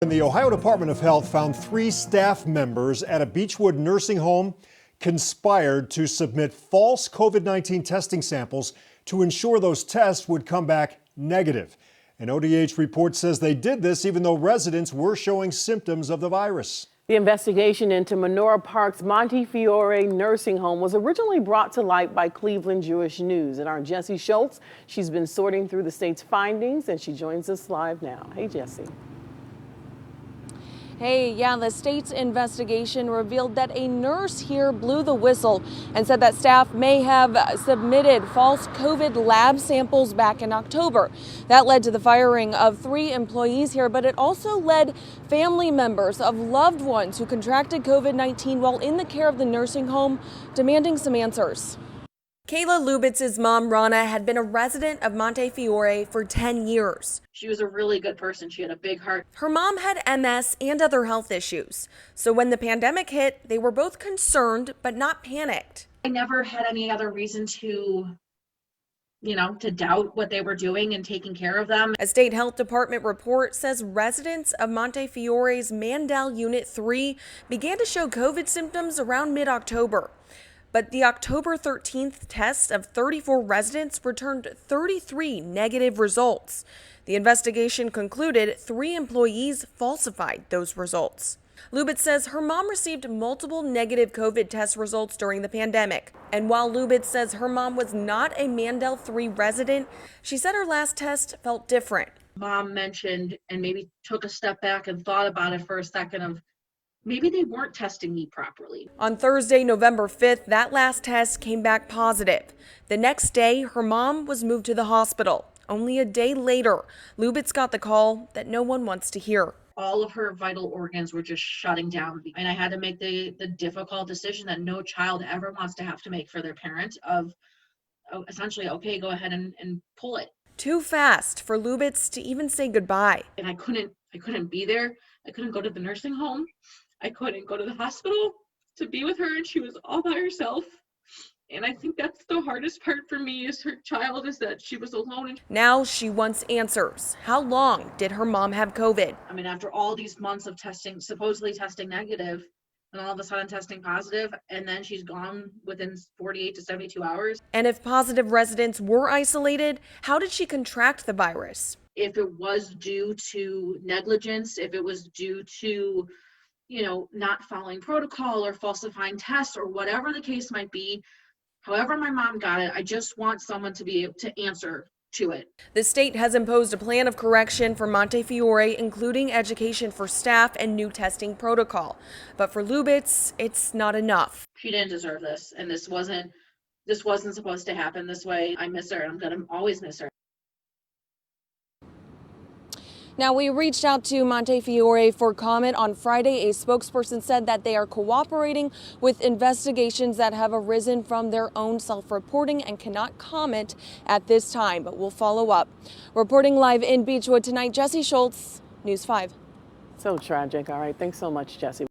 And the Ohio Department of Health found 3 staff members at a Beachwood nursing home conspired to submit false COVID-19 testing samples to ensure those tests would come back negative. An ODH report says they did this even though residents were showing symptoms of the virus. The investigation into Menora Park's Montefiore nursing home was originally brought to light by Cleveland Jewish News. And our Jessie Schultz, she's been sorting through the state's findings and she joins us live now. Hey, Jessie. Hey, yeah, the state's investigation revealed that a nurse here blew the whistle and said that staff may have submitted false COVID lab samples back in October. That led to the firing of 3 employees here, but it also led family members of loved ones who contracted COVID-19 while in the care of the nursing home demanding some answers. Kayla Lubitz's mom, Rana, had been a resident of Montefiore for 10 years. She was a really good person. She had a big heart. Her mom had MS and other health issues. So when the pandemic hit, they were both concerned, but not panicked. I never had any other reason to doubt what they were doing and taking care of them. A state health department report says residents of Montefiore's Mandel Unit 3 began to show COVID symptoms around mid-October. But the October 13th test of 34 residents returned 33 negative results. The investigation concluded 3 employees falsified those results. Lubitz says her mom received multiple negative COVID test results during the pandemic. And while Lubitz says her mom was not a Mandel 3 resident, she said her last test felt different. Mom mentioned and maybe took a step back and thought about it for a second of maybe they weren't testing me properly. On Thursday, November 5th, that last test came back positive. The next day, her mom was moved to the hospital. Only a day later, Lubitz got the call that no one wants to hear. All of her vital organs were just shutting down. And I had to make the difficult decision that no child ever wants to have to make for their parent of essentially, okay, go ahead and pull it. Too fast for Lubitz to even say goodbye. And I couldn't be there. I couldn't go to the nursing home. I couldn't go to the hospital to be with her, and she was all by herself. And I think that's the hardest part for me as her child, is that she was alone. Now she wants answers. How long did her mom have COVID? I mean, after all these months of testing, supposedly testing negative, and all of a sudden testing positive, and then she's gone within 48 to 72 hours. And if positive residents were isolated, how did she contract the virus? If it was due to negligence, if it was due to not following protocol or falsifying tests or whatever the case might be, however my mom got it, I just want someone to be able to answer to it. The state has imposed a plan of correction for Montefiore, including education for staff and new testing protocol. But for Lubitz, it's not enough. She didn't deserve this, and this wasn't supposed to happen this way. I miss her. I'm gonna always miss her. Now, we reached out to Montefiore for comment on Friday. A spokesperson said that they are cooperating with investigations that have arisen from their own self-reporting and cannot comment at this time, but we'll follow up. Reporting live in Beachwood tonight, Jessie Schultz, News 5. So tragic. All right. Thanks so much, Jessie.